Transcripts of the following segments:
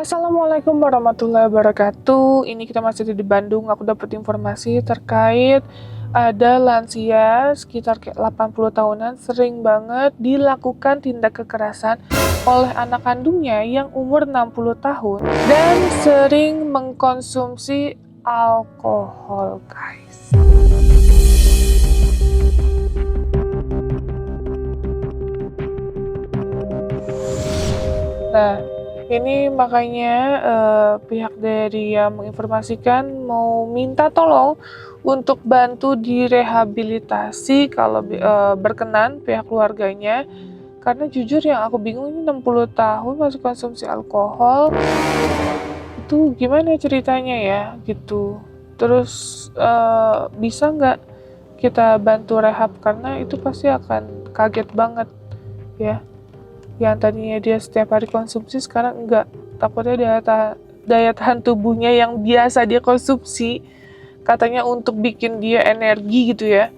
Assalamualaikum warahmatullahi wabarakatuh. Ini kita masih di Bandung. Aku dapat informasi terkait ada lansia sekitar 80 tahunan sering banget dilakukan tindak kekerasan oleh anak kandungnya yang umur 60 tahun dan sering mengkonsumsi alkohol, guys. Nah, ini makanya pihak dari yang menginformasikan mau minta tolong untuk bantu direhabilitasi kalau berkenan pihak keluarganya. Karena jujur yang aku bingung ini 60 tahun masih konsumsi alkohol. Itu gimana ceritanya ya gitu. Terus bisa nggak kita bantu rehab karena itu pasti akan kaget banget ya. Yang tadinya dia setiap hari konsumsi sekarang enggak, takutnya daya tahan tubuhnya yang biasa dia konsumsi katanya untuk bikin dia energi gitu ya,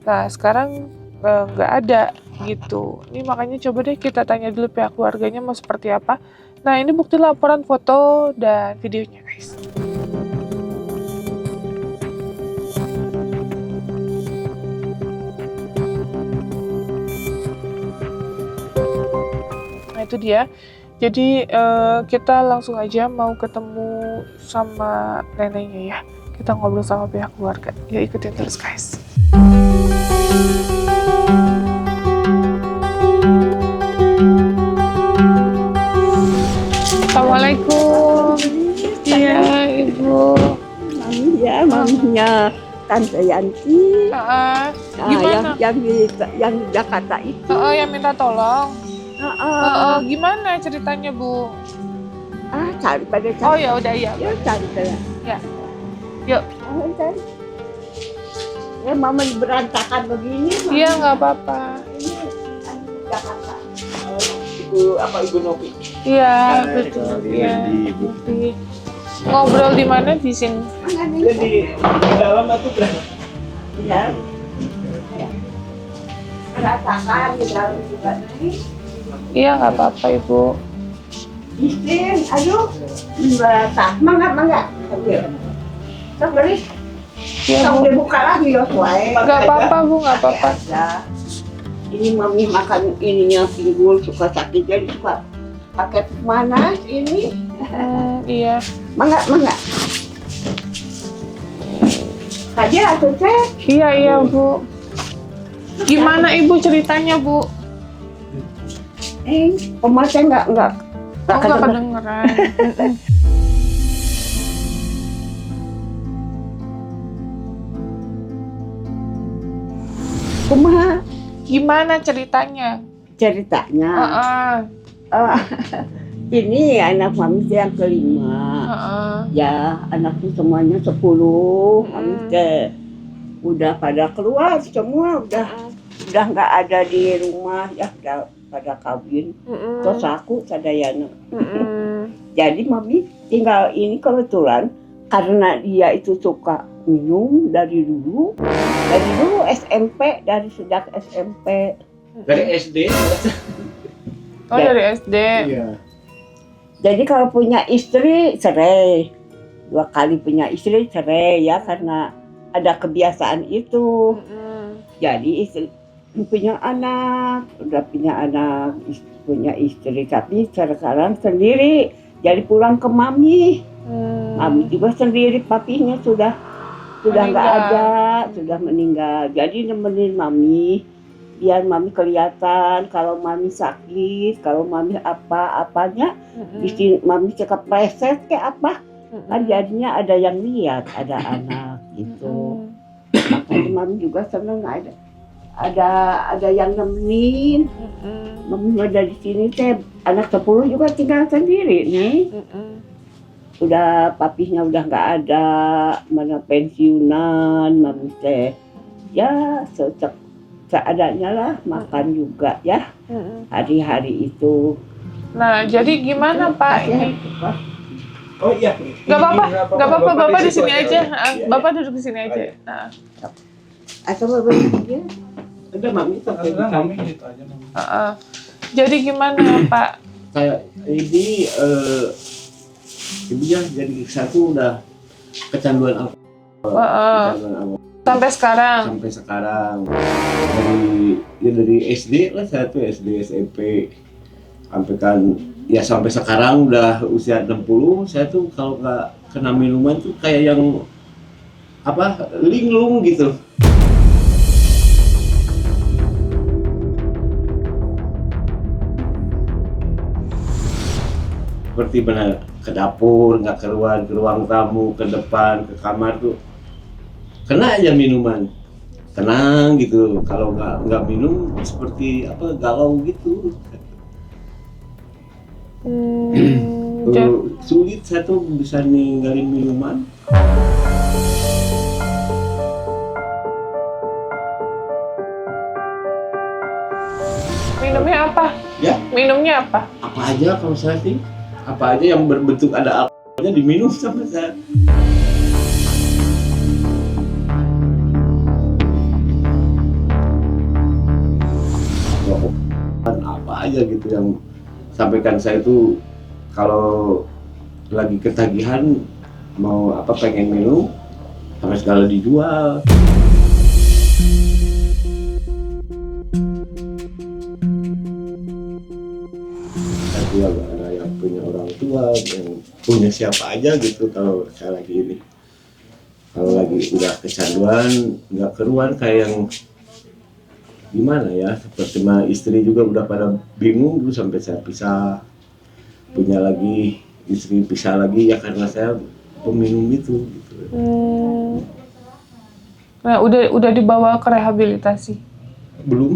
nah sekarang enggak ada gitu. Ini makanya coba deh kita tanya dulu pihak keluarganya mau seperti apa. Nah ini bukti laporan foto dan videonya, guys. Itu dia. Jadi kita langsung aja mau ketemu sama neneknya ya. Kita ngobrol sama pihak keluarga. Ya ikutin terus, guys. Assalamualaikum. Iya, Ibu. Mami ya, maminya Tante Yanti. Gimana? Yang di Jakarta itu. Yang minta tolong. Gimana ceritanya, Bu? Cari pada cari. Oh ya udah ya. Ya cari pada. Ya. Yuk. Cari. Ya mama berantakan begini. Iya nggak apa-apa. Ini Jakarta. Ibu Novi. Iya betul. Iya. Ngobrol di mana di sini? Di dalam aku berapa? Iya. Berantakan di dalam juga nih. Iya nggak apa-apa, Ibu. Istin, ayo, mangga, ambil. Sok beri, sok dibuka lagi loh, suai. Nggak apa-apa, Bu, nggak apa-apa. Ini mami makan ininya pinggul suka sakit jadi suka pakai panas ini. Iya. Mangga. Aja atuh teh. Iya, Bu. Gimana Ibu ceritanya, Bu? Oma saya nggak kedengeran. Kumaha Gimana ceritanya? ceritanya? Ini anak mami yang kelima. Ya anaknya semuanya 10. Mami teh udah pada keluar semua, udah nggak ada di rumah ya, udah pada kawin. Terus aku sadayana. Jadi mami tinggal ini kebetulan karena dia itu suka minum dari dulu SMP, dari sejak SMP. Dari SD? Oh dari SD. Iya. Jadi kalau punya istri cerai, 2 kali punya istri cerai ya karena ada kebiasaan itu. Jadi istri punya anak, udah punya anak, punya istri, tapi sekarang sendiri. Jadi pulang ke mami. Mami juga sendiri, papinya sudah nggak ada, sudah meninggal. Jadi nemenin mami, biar mami kelihatan kalau mami sakit, kalau mami apanya, mami cekap preset kayak apa, kan jadinya ada yang lihat, ada anak gitu. Makanya mami juga seneng ada yang nemenin. Mami ada di sini teh, anak 10 juga tinggal sendiri nih. Udah papihnya udah nggak ada, mana pensiunan, mami teh ya seadanya lah, makan juga ya hari-hari itu. Nah jadi gimana Pak ini? Oh iya. Nggak apa-apa, Bapak di sini aja. Bapak duduk di sini aja. Atau bapak dia? Udah mami gitu aja. Jadi gimana Pak? Kayak ini Iya, jadi satu udah kecanduan alkohol. Kecanduan alkohol Sampai sekarang. sampai sekarang. Dari SD lah, saya tuh SD SMP sampai kan ya sampai sekarang udah usia 60. Saya tuh kalau nggak kena minuman tuh kayak yang apa, linglung gitu. Seperti benar ke dapur, nggak keluar, ke ruang tamu, ke depan, ke kamar tuh kena aja minuman, tenang gitu. Kalau nggak minum seperti apa, galau gitu. Sulit saya tuh bisa ninggalin minuman. Minumnya apa? Ya, Minumnya apa? apa aja kalau saya sih, apa aja yang berbentuk ada alkoholnya diminum sama saya. Apa aja gitu yang sampaikan saya itu kalau lagi ketagihan mau apa pengen minum sampai segala dijual. Tapi ya ada yang punya orang tua, yang punya siapa aja gitu. Kalau saya lagi ini, kalau lagi udah kecanduan nggak keruan kayak yang gimana ya, seperti mah istri juga udah pada bingung dulu sampai saya pisah, punya lagi istri pisah lagi ya karena saya peminum itu gitu. Nah, udah dibawa ke rehabilitasi? belum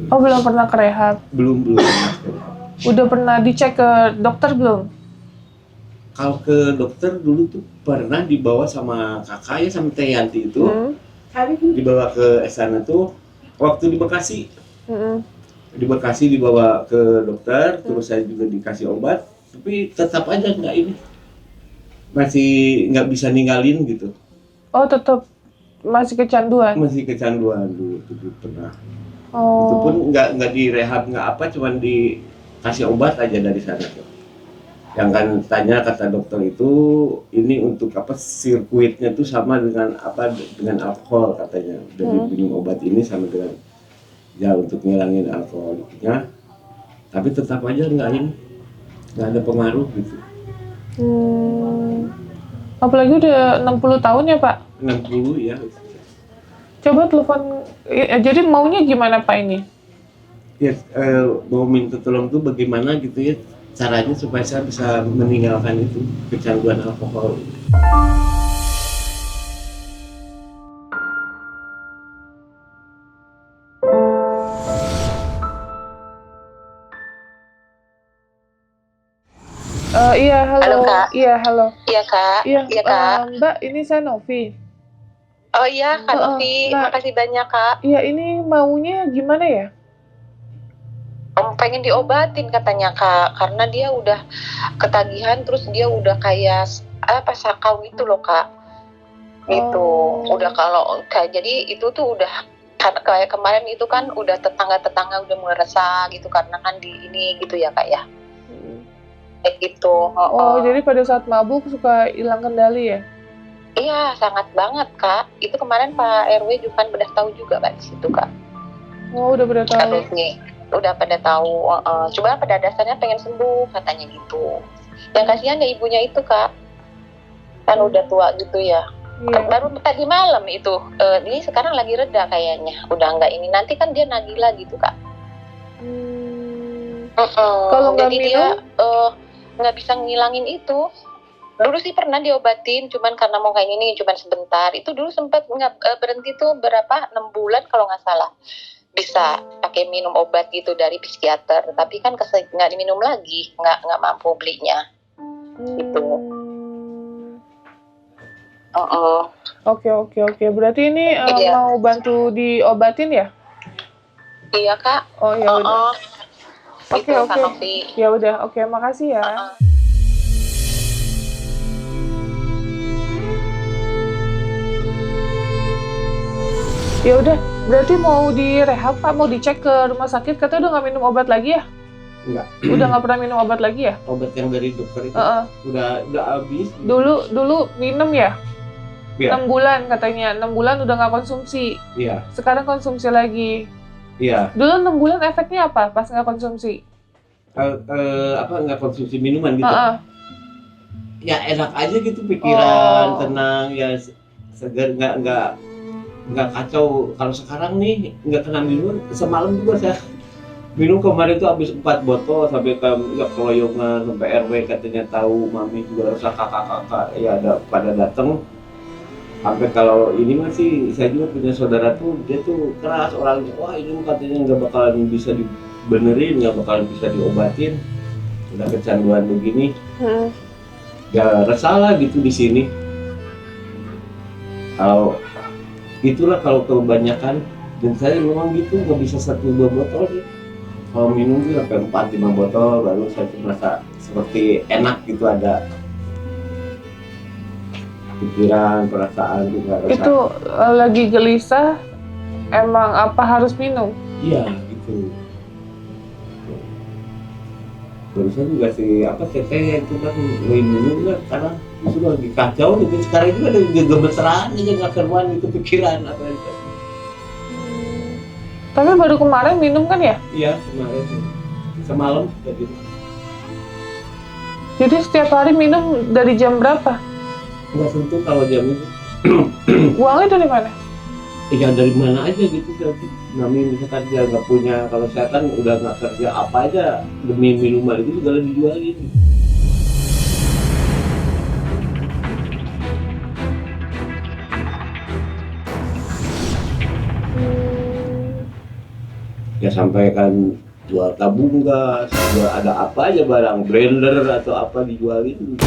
Oh, belum pernah ke rehab. belum Udah pernah dicek ke dokter belum? Kalau ke dokter dulu tuh pernah dibawa sama kakak ya, sama Teh Yanti itu. Dibawa ke sana tuh waktu di Bekasi. Di Bekasi dibawa ke dokter, terus saya juga dikasih obat, tapi tetap aja nggak ini, masih nggak bisa ninggalin gitu. Oh, tetap masih kecanduan? Masih kecanduan dulu tuh pernah. Oh. Itu pun nggak direhab nggak apa, cuman dikasih obat aja dari sana tuh. Yang kan tanya kata dokter itu ini untuk apa, sirkuitnya tuh sama dengan apa, dengan alkohol katanya. Dari minum obat ini sama dengan ya untuk ngilangin alkoholnya, tapi tetap aja nggak ada pengaruh gitu. Apalagi udah 60 tahun ya, Pak? 60 ya. Coba telepon, jadi maunya gimana Pak ini? Ya mau minta tolong tuh bagaimana gitu ya caranya supaya saya bisa meninggalkan itu kecanduan alkohol. Iya, halo. Halo, Kak. Iya, halo. Iya, Kak. Iya, Iya, Kak. Mbak, ini saya Novi. Oh iya, Kak Novi. Nah, Makasih banyak, Kak. Iya, ini maunya gimana ya? Pengen diobatin katanya, Kak. Karena dia udah ketagihan, terus dia udah kayak apa, sakau gitu loh, Kak. Gitu. Udah kalau kayak jadi itu tuh udah kayak kemarin itu kan udah tetangga-tetangga udah mulai resah gitu karena kan di ini gitu ya, Kak ya. Kayak gitu. Jadi pada saat mabuk suka hilang kendali ya? Iya, sangat banget, Kak. Itu kemarin Pak RW juga kan udah tahu juga, Kak, di situ, Kak. Oh, udah pada tahu. Udah pada tahu. Cuma pada dasarnya pengen sembuh katanya gitu. Yang kasihan ya ibunya itu, Kak. Kan udah tua gitu ya. Iya. Baru tadi malam itu. Ini sekarang lagi reda kayaknya. Udah enggak ini. Nanti kan dia nagih lagi tuh, Kak. Kalau nggak jadi minum? dia nggak bisa ngilangin itu. Dulu sih pernah diobatin, cuman karena mau kayak ini cuman sebentar. Itu dulu sempat berhenti tuh berapa 6 bulan kalau nggak salah. Bisa pakai minum obat gitu dari psikiater, tapi kan nggak diminum lagi, nggak mampu belinya. Gitu. Oke. Berarti ini mau bantu diobatin ya? Iya, Kak. Oh ya udah. Oke. Ya udah, oke, makasih ya. Ya udah, berarti mau direhab Pak, mau dicek ke rumah sakit, katanya udah nggak minum obat lagi ya? Enggak. Udah nggak pernah minum obat lagi ya? Obat yang dari dokter itu Heeh. udah habis. Dulu minum ya? Iya. 6 bulan katanya, 6 bulan udah nggak konsumsi. Iya. Sekarang konsumsi lagi. Iya. Dulu 6 bulan efeknya apa pas nggak konsumsi? Nggak konsumsi minuman gitu. Heeh. Ya enak aja gitu pikiran, Oh. tenang ya, segar, nggak kacau. Kalau sekarang nih nggak kena minuman, semalam juga saya minum kemarin tuh habis 4 botol sampai keloyongan sampai RW katanya tahu, mami juga rasa kakak-kakak ya ada pada datang. Sampai kalau ini masih saya juga punya saudara tuh dia tuh keras orangnya, wah ini katanya nggak bakalan bisa dibenerin, nggak bakalan bisa diobatin, udah kecanduan begini. Ya resah gitu di sini. Kalau itulah kalau kebanyakan, dan saya memang gitu nggak bisa 1-2 botol sih. Kalau minum tuh sampai 4-5 botol baru saya tuh merasa seperti enak gitu, ada pikiran, perasaan juga resah. Itu lagi gelisah, emang apa harus minum? Iya gitu. Barusan juga si teteh itu kan minum kan sekarang justru lagi kacau gitu. Sekarang juga ada gemeteran aja nggak keruan itu pikiran apa itu. Tapi baru kemarin minum kan ya? Iya kemarin semalam tadi. Jadi setiap hari minum dari jam berapa? Nggak tentu kalau jam itu. Uangnya dari mana? Ya dari mana aja gitu tadi. Nami misalkan dia nggak punya, kalau saya kan udah nggak kerja apa aja demi minuman itu segala dijualin. Ya sampai kan jual tabung gas, jual ada apa aja barang, blender atau apa dijualin.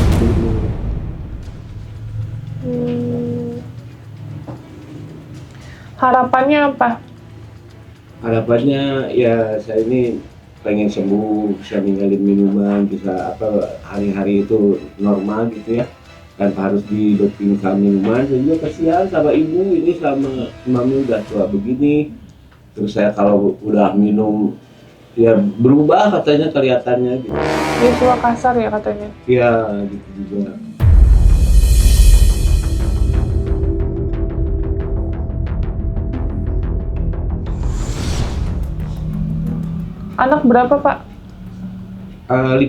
Harapannya apa? Harapannya ya saya ini pengen sembuh, bisa ninggalin minuman, bisa hari-hari itu normal gitu ya, tanpa harus didopingkan minuman. Saya juga kasihan sama ibu ini, sama mami udah tua begini, terus saya kalau udah minum ya berubah katanya kelihatannya gitu. Dia suka kasar ya katanya. Ya gitu juga. Anak berapa Pak? 5.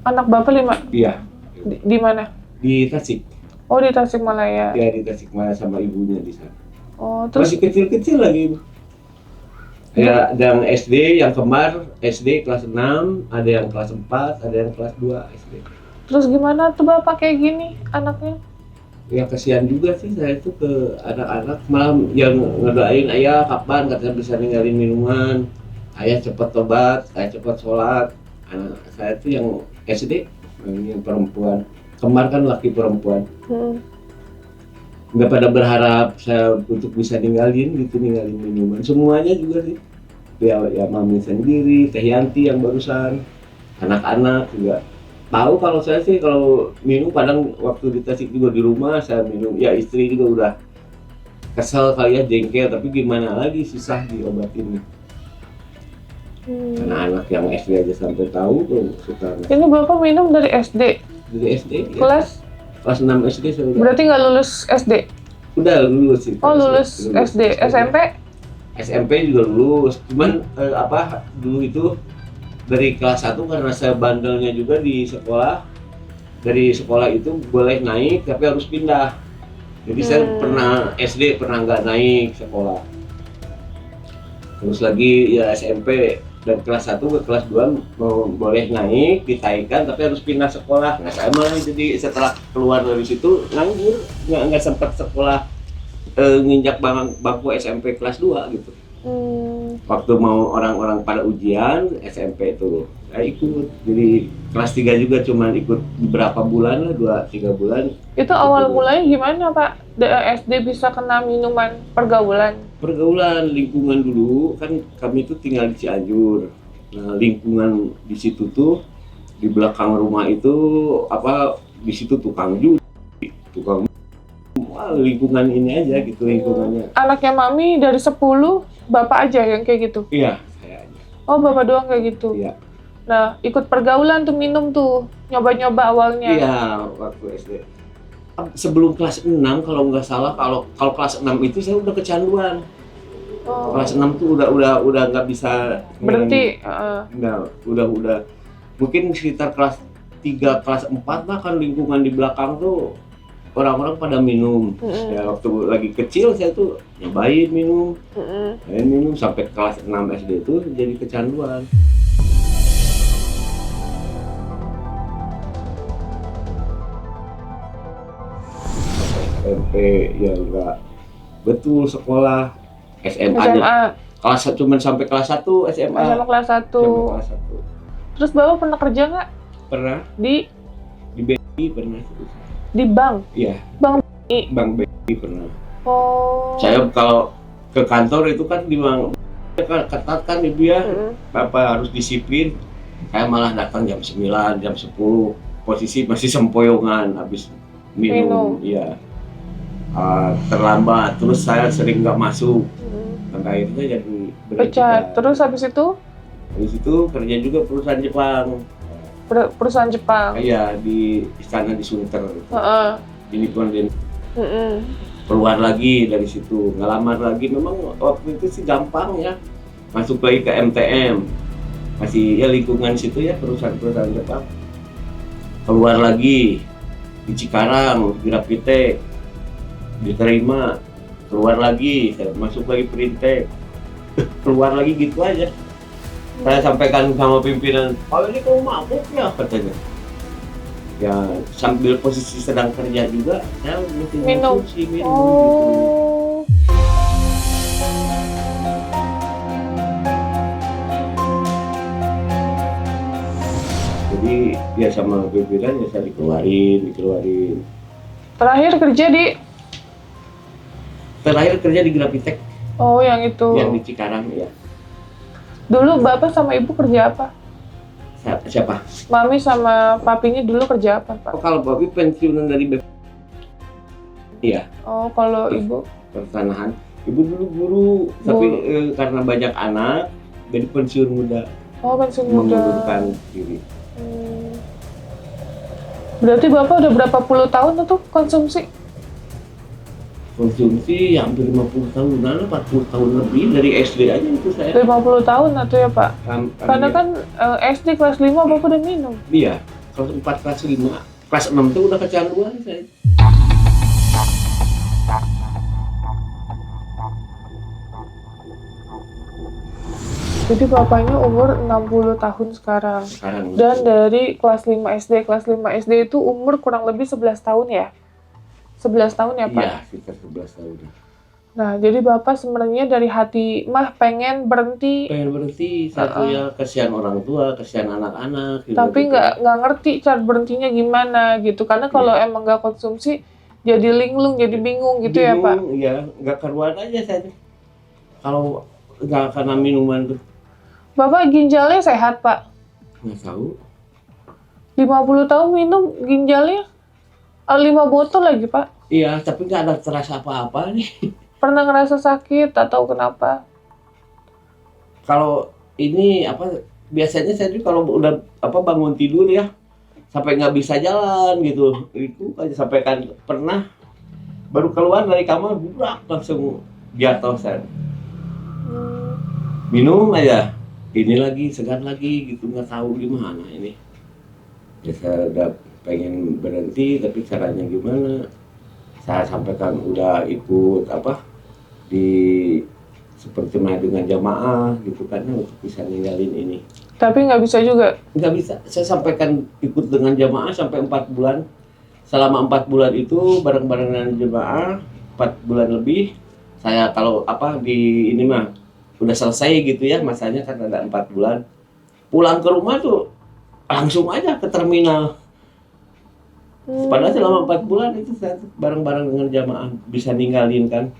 Anak Bapak 5? Iya. Di mana? Di Tasik. Oh di Tasikmalaya. Ya di Tasikmalaya sama ibunya di sana. Oh terus Masih kecil-kecil lagi ibu. Ya, yang SD, yang kembar SD kelas 6, ada yang kelas 4, ada yang kelas 2 SD. terus gimana tuh Bapak kayak gini anaknya? Ya kasihan juga sih saya itu ke anak-anak, malah yang ngedoain ayah kapan katanya bisa ninggalin minuman, ayah cepat tobat, ayah cepat sholat. Anak saya itu yang SD, yang perempuan, kembar kan laki perempuan. Nggak pada berharap saya untuk bisa ninggalin minuman, semuanya juga sih. Ya mami sendiri, Teh Yanti yang barusan, anak-anak juga tahu kalau saya sih kalau minum, kadang waktu di Tasik juga di rumah saya minum, ya istri juga udah kesel kali ya, jengkel, tapi gimana lagi, susah diobatin. Karena anak yang SD aja sampai tahu tuh suka. Ini Bapak minum dari SD? Dari SD ya. Kelas 6 SD saya udah. Berarti nggak lulus SD? Udah lulus sih. Oh lulus SD. SMP? SMP juga lulus, cuman dulu itu dari kelas 1 karena saya bandelnya juga di sekolah, dari sekolah itu boleh naik tapi harus pindah. Jadi saya pernah SD pernah nggak naik sekolah, terus lagi ya SMP dan kelas 1 ke kelas 2 boleh naik ditaikan tapi harus pindah sekolah. Nah saya malah jadi setelah keluar dari situ nganggur, nggak sempat sekolah, nginjak bangku SMP kelas 2 gitu. Waktu mau orang-orang pada ujian SMP itu saya ikut, jadi kelas 3 juga cuman ikut beberapa bulan lah, 2-3 bulan. Itu awal mulanya gimana Pak? SD bisa kena minuman pergaulan? Pergaulan, lingkungan dulu, kan kami itu tinggal di Cianjur. Nah lingkungan di situ tuh, di belakang rumah itu di situ tukang judi, tukang lingkungan ini aja gitu lingkungannya. Anaknya Mami dari 10, Bapak aja yang kayak gitu? Iya, saya aja. Oh Bapak doang kayak gitu? Iya. Nah, ikut pergaulan tuh minum tuh, nyoba-nyoba awalnya. Iya, waktu SD. Sebelum kelas 6 kalau nggak salah, kalau kelas 6 itu saya udah kecanduan. Oh, Kelas 6 tuh udah nggak bisa berhenti. Enggak, udah mungkin sekitar kelas 3, kelas 4 lah kan lingkungan di belakang tuh orang-orang pada minum. Ya waktu lagi kecil saya tuh nyobain minum sampai kelas 6 SD itu jadi kecanduan. SMP ya enggak betul sekolah SMA. Kelas cuman sampai kelas 1 SMA. SMA kelas 1. Kelas 1. Terus Bapak pernah kerja nggak? Pernah Di BI pernah. di bank? Iya. Bank BI pernah. Oh. Saya kalau ke kantor itu kan di bank ketat kan ibu ya. Bapak harus disiplin. Saya malah datang jam 9, jam 10. Posisi masih sempoyongan habis minum. Iya. Terlambat, terus saya sering nggak masuk, sampai akhirnya jadi pecat. Terus habis itu kerja juga perusahaan Jepang. Perusahaan Jepang. Iya, di istana di Sunter. Ini pun keluar lagi dari situ, ngelamar lagi. Memang waktu itu sih gampang ya, masuk lagi ke MTM, masih ya lingkungan situ ya perusahaan Jepang. Keluar lagi di Cikarang, di Rapite. Diterima, keluar lagi, saya masuk lagi Perintek, keluar lagi gitu aja. Saya sampaikan sama pimpinan, "Pak ini kamu mabuk ya?" katanya. Ya sambil posisi sedang kerja juga, saya mesti minum gitu. Jadi ya sama pimpinan ya saya dikeluarin. Terakhir kerja di Grafitek. Oh, yang itu. Yang di Cikarang ya. Dulu Bapak sama Ibu kerja apa? Siapa? Mami sama papinya dulu kerja apa, Pak? Oh, kalau Papi pensiunan dari BP. Iya. Oh, kalau Ibu? Pertanahan. Ibu dulu guru, tapi karena banyak anak, jadi pensiun muda. Oh, pensiun muda. Mengundurkan diri. Berarti Bapak udah berapa puluh tahun tuh konsumsi hampir 50 tahunan, 40 tahun lebih dari SD aja itu saya. 50 tahun atau ya Pak? Karena iya. kan SD kelas 5 Bapak udah minum. Iya, kelas 4, kelas 5, kelas 6 tuh udah kecanduan saya. Jadi bapaknya umur 60 tahun sekarang. Dan dari kelas 5 SD. Kelas 5 SD itu umur kurang lebih 11 tahun ya? 11 tahun ya Pak? Iya, sekitar 11 tahun. Nah, jadi Bapak sebenarnya dari hati mah pengen berhenti. Satu ya kasihan orang tua, kasihan anak-anak. Tapi nggak ngerti cara berhentinya gimana gitu. Karena kalau emang nggak konsumsi, jadi linglung, jadi bingung gitu ya Pak? Iya, nggak keluar aja saya. Kalau nggak karena minuman tuh. Bapak ginjalnya sehat Pak? Nggak tahu. 50 tahun minum ginjalnya 5 botol lagi Pak? Iya, tapi nggak ada terasa apa-apa nih. Pernah ngerasa sakit atau kenapa? Kalau ini biasanya saya tuh kalau udah bangun tidur ya sampai nggak bisa jalan gitu, itu aja sampai kan pernah baru keluar dari kamar burak langsung jatuh saya. Minum aja, ini lagi segar lagi gitu, nggak tahu gimana ini. Ya saya udah pengen berhenti tapi caranya gimana? Saya sampaikan udah ikut seperti dengan jamaah gitu kan untuk bisa ninggalin ini. Tapi nggak bisa juga? Nggak bisa. Saya sampaikan ikut dengan jamaah sampai 4 bulan. Selama 4 bulan itu bareng-bareng dengan jamaah 4 bulan lebih. Saya kalau di ini mah udah selesai gitu ya masanya kan ada 4 bulan. Pulang ke rumah tuh langsung aja ke terminal. Padahal selama 4 bulan itu saya bareng-bareng dengan jamaah bisa ninggalin kan.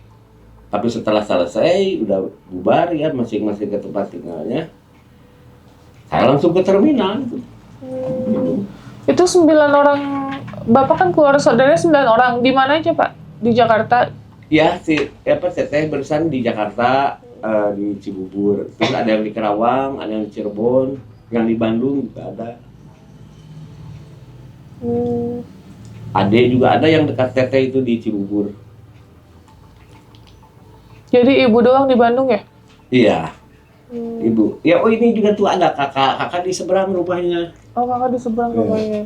Tapi setelah selesai udah bubar ya masing-masing ke tempat tinggalnya. Saya langsung ke terminal itu. Itu 9 orang, Bapak kan keluarga saudaranya 9 orang. Di mana aja Pak? Di Jakarta? Ya, teteh barusan di Jakarta, di Cibubur. Terus ada yang di Kerawang, ada yang di Cirebon. Yang di Bandung juga ada. Hmm. Ade juga ada yang dekat Teteh itu di Cibubur. Jadi ibu doang di Bandung ya? Iya, Hmm. ibu. Ya, oh ini juga tuh ada kakak di seberang rumahnya. Oh, kakak di seberang Iya. rumahnya.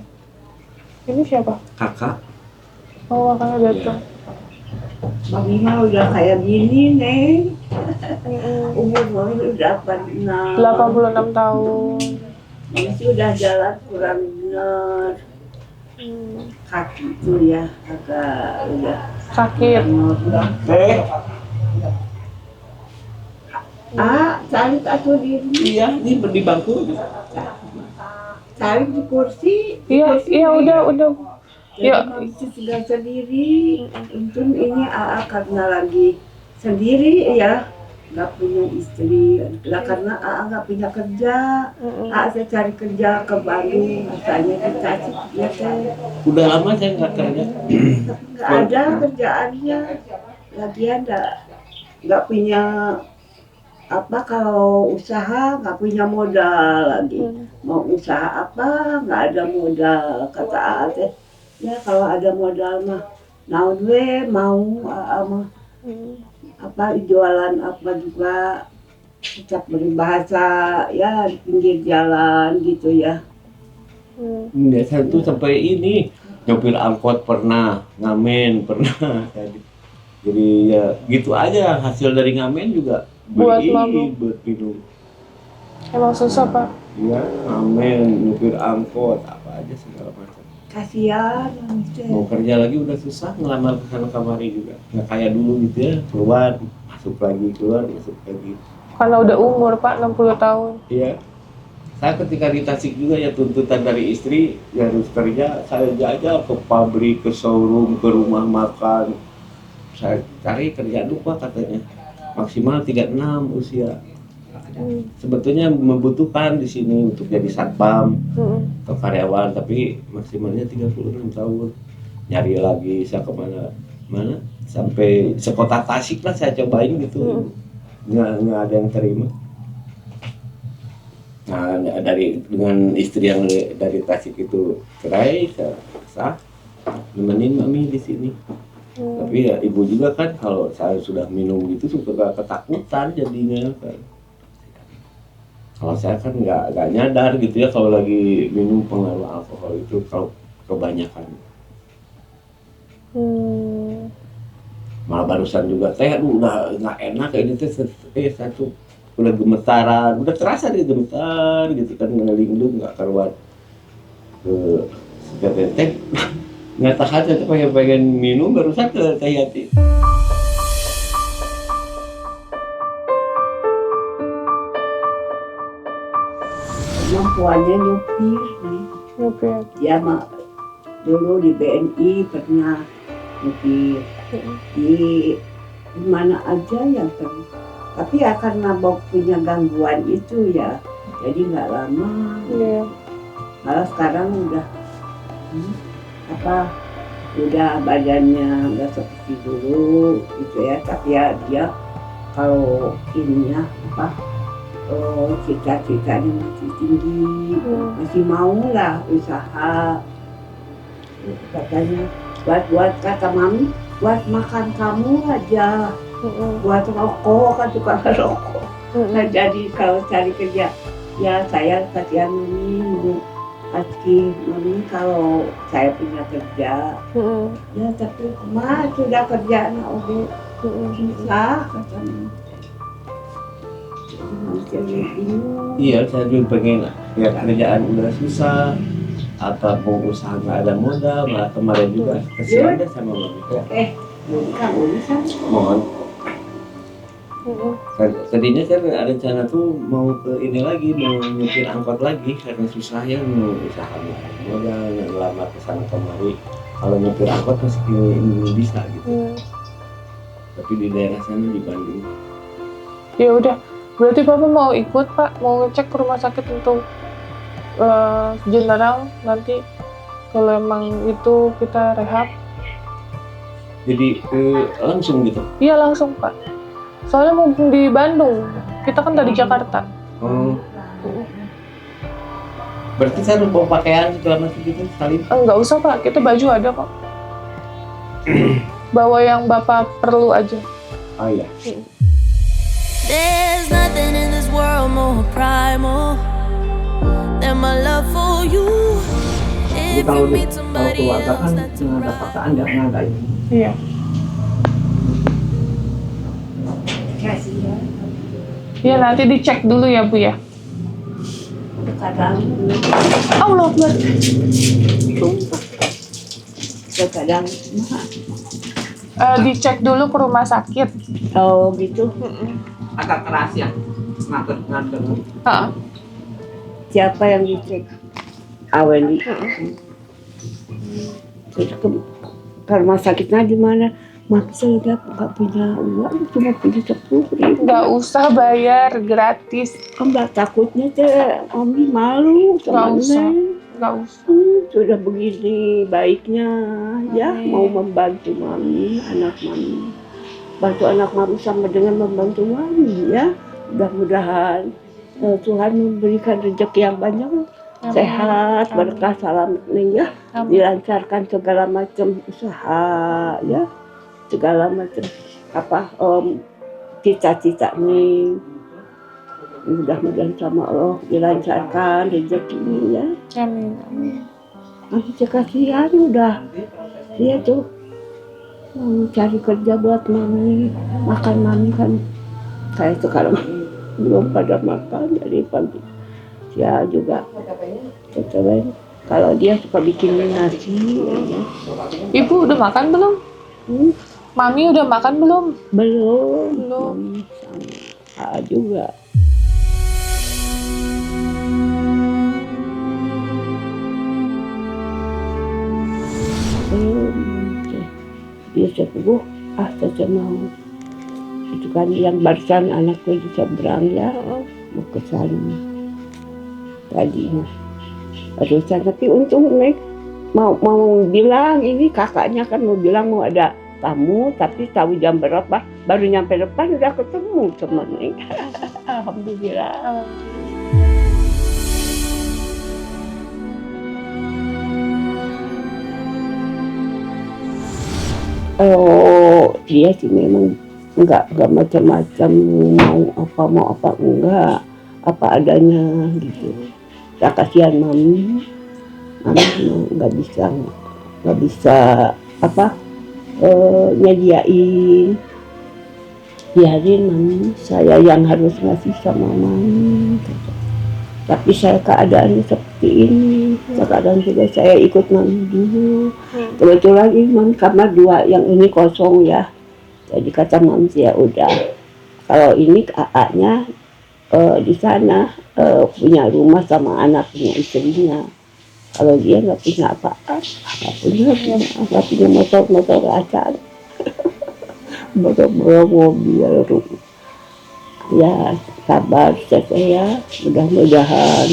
Ini siapa? Kakak. Oh, kakaknya datang. Mami mah udah kayak gini, Neng. Mm-mm. Umur Mami udah 86. 86 tahun. Mami sih udah jalan kurang bener. Kaki tuh ya agak udah Sakit. udah. Cari atuh diri. Iya, ini di bangku. Cari di kursi. Iya, iya udah. Ya. Ya. Itu sudah sendiri. Untung ini karena lagi sendiri ya, nggak punya istri. Lah karena nggak punya kerja. Saya cari kerja ke Bandung, asalnya di Tasik ya teh. Udah lama saya nggak kerja. Nggak ada kerjaannya. Lagian nggak punya apa, kalau usaha nggak punya modal lagi. Mau usaha apa nggak ada modal, kata Aa teh. Ya kalau ada modal mah naon we mau mah apa jualan apa juga, ucap berbahasa ya di pinggir jalan gitu ya. Biasa tuh sampai ini nyopir angkot pernah, ngamen pernah. Jadi ya gitu aja, hasil dari ngamen juga Buat beli mabuk. buat minum. Emang susah, Pak. Iya, ngamen, nyopir angkot, apa aja segala macam. Kasihan manusia. Mau kerja lagi udah susah, ngelamar ke sana kemari juga. Nggak kayak dulu gitu ya, keluar, masuk lagi, keluar, masuk lagi. Karena udah umur, Pak, 60 tahun. Iya. Saya ketika di Tasik juga ya tuntutan dari istri, ya harus kerja, saya aja ke pabrik, ke showroom, ke rumah makan. Saya cari kerja dulu Pak katanya. Maksimal 36 usia. Sebetulnya membutuhkan di sini untuk jadi satpam atau karyawan, tapi maksimalnya 36 tahun. Nyari lagi saya kemana sampai sekota Tasik lah saya cobain gitu. Nggak ada yang terima. Nah, dengan istri yang dari Tasik itu cerai, saya sah nemenin mami di sini. Tapi ya ibu juga kan kalau saya sudah minum gitu suka ketakutan jadinya kan. Kalau saya kan nggak nyadar gitu ya kalau lagi minum pengaruh alkohol itu kalau kebanyakan. Malah barusan juga teh aduh udah nggak enak ini teh satu udah gemetaran, udah terasa dia gemetar gitu kan, ngelindung nggak keluar ke sekedar teh nggak tahan saya pengen minum barusan ke Teh Yati. Kemampuannya nyupir nih. Nyupir. Dia mah dulu di BNI pernah nyupir di mana aja ya kan. Tapi ya karena Bob punya gangguan itu ya, jadi nggak lama. Iya. Malah sekarang udah udah badannya nggak seperti dulu gitu ya. Tapi ya dia kalau ininya cita-citanya masih tinggi, masih mau lah usaha. Katanya buat kata mami, buat makan kamu aja, buat rokok kan suka rokok. Nah, jadi kalau cari kerja ya saya kasihan mami, mami kalau saya punya kerja ya tapi mah sudah kerja oke susah katanya. Iya, saya juga pengen ya kerjaan udah susah, apa mau usaha nggak ada modal, malah kemarin juga kesian deh sama mami. Kamu bisa? Mohon. Tadinya saya ada rencana tuh mau ke ini lagi, mau nyupir angkot lagi karena susah ya mau usaha nggak ada modal, ngelamar ke sana kemari. Kalau nyupir angkot masih bisa gitu. Tapi di daerah sana di Bandung. Ya udah. Berarti Bapak mau ikut, Pak? Mau ngecek ke rumah sakit untuk general nanti kalau emang itu kita rehab? Jadi langsung gitu? Iya langsung, Pak. Soalnya mumpung di Bandung, kita kan dari Jakarta. Berarti saya harus bawa pakaian segala macam gitu sekali. Nggak usah Pak, kita baju ada kok. Bawa yang Bapak perlu aja. Oh iya. There's nothing in this world more primal than my love for you. Jadi If kalau you meet kalau somebody keluarga else kan that's nggak ada paksaan, nggak ada ini. Iya. Ya nanti dicek dulu ya Bu ya. Kadang, Allah Akbar. kadang, Dicek dulu ke rumah sakit. oh gitu. Agak keras ya, ngatur. Heeh. Siapa yang dicek? Aweli. Terus ke rumah sakitnya di mana? Mak saya udah nggak punya uang, cuma punya 10.000. Nggak usah bayar, gratis. Mbak takutnya teh, Mami malu Nggak sama usah. Neng. Nggak usah. Sudah begini baiknya ya, mau membantu Mami, anak Mami. Bantu anak Mami sama dengan membantu Mami ya. Mudah-mudahan Tuhan memberikan rezeki yang banyak, Amin. sehat, Amin. berkah, salam Neng ya. Amin. Dilancarkan segala macam usaha ya, segala macam cita-cita Neng. Mudah-mudahan sama Allah dilancarkan rezekinya ya. Amin. Amin. Mami kasihan udah dia tuh mau cari kerja buat Mami, makan Mami kan kayak sekarang belum pada makan dari pagi. Dia juga cobain kalau dia suka bikin nasi ya. Ibu udah makan belum? Mami udah makan belum? Belum. Belum. Sama juga. Dia sepuh, saya mau. Itu kan yang barusan anakku di seberang ya, mau ke sana. Tadinya. Barusan, tapi untung Nek mau bilang ini kakaknya kan mau bilang mau ada tamu, tapi tahu jam berapa, baru nyampe depan udah ketemu sama Nek. Alhamdulillah. Oh, dia sih memang enggak macam-macam, mau apa enggak, apa adanya gitu. Tak kasihan Mami nggak bisa nyediain. Biarin Mami, saya yang harus ngasih sama Mami. Tapi saya keadaannya seperti ini. Sekarang juga saya ikut Mami dulu. Kebetulan ini Mami kamar 2, yang ini kosong ya. Jadi kata Mami ya udah. Kalau ini kakaknya di sana punya rumah sama anaknya, istrinya. Kalau dia nggak punya apa-apa, nggak punya motor acan, motor mobil. Ya sabar saya, mudah-mudahan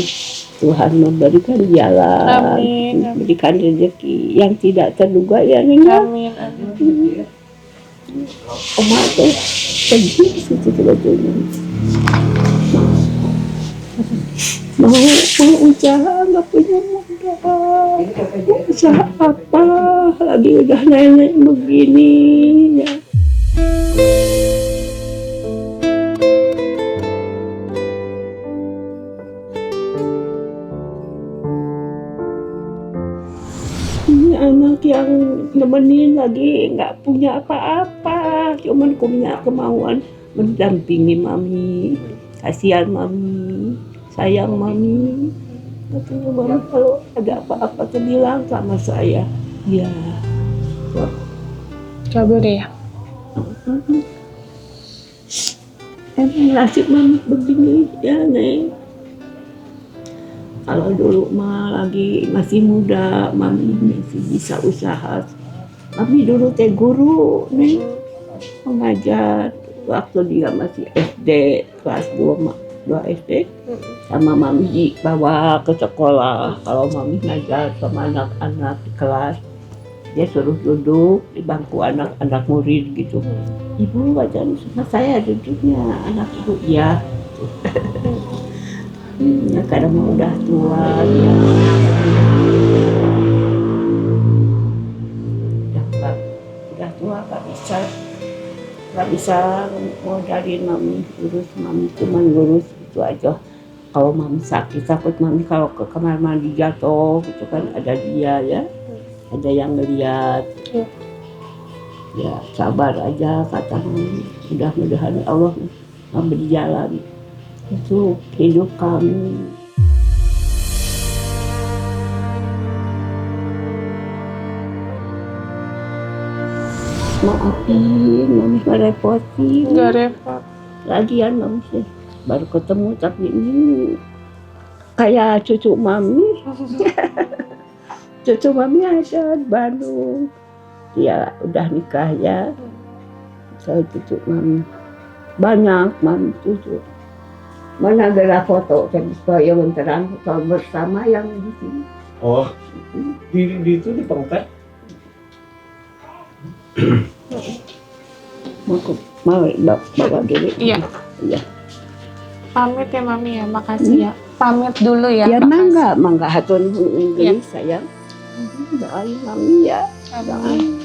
Tuhan memberikan jalan, Amin. memberikan rezeki yang tidak terduga ya Neng. Amin. Amin. Oma tuh sedih gitu sebetulnya. Mau usaha nggak punya modal, usaha apa lagi udah nenek begini ya. Ini anak yang nemenin lagi nggak punya apa-apa, cuman punya kemauan mendampingi Mami, kasihan Mami, sayang Mami. Katanya Mami kalau ada apa-apa tuh bilang sama saya. Ya. Sabar ya. Emang nasib Mami begini ya Neng. Kalau dulu mah lagi masih muda, Mami masih bisa usaha. Mami dulu teh guru Neng, mengajar waktu dia masih SD kelas 2 SD. Sama Mami dibawa ke sekolah. Kalau Mami ngajar sama anak-anak di kelas, dia suruh duduk di bangku anak-anak murid gitu. Ibu ngajar sama saya duduknya, anak ibu ya. Ya kadang udah tua dia. Udah tua nggak bisa modalin mami, urus mami cuman ngurus itu aja. Kalau mami sakit takut mami kalau ke kamar mandi jatuh gitu kan ada dia ya, ada yang ngeliat. Ya sabar aja kata mami, mudah-mudahan Allah memberi jalan. Itu hidup kami. Maafin, mami ngerepotin. Nggak repot. Lagian mami sih baru ketemu tapi ini kayak cucu mami. Cucu mami ada di Bandung. Dia udah nikah ya. Saya cucu mami. Banyak mami cucu. Mana ada foto tapi saya benteran foto bersama yang di sini. Oh, di itu di Pengkat. Mau bawa dulu. Iya. Iya. Pamit ya mami ya, makasih ya. Pamit dulu ya. Ya makasih. mangga hatur Inggris sayang. Doain mami ya. Amin.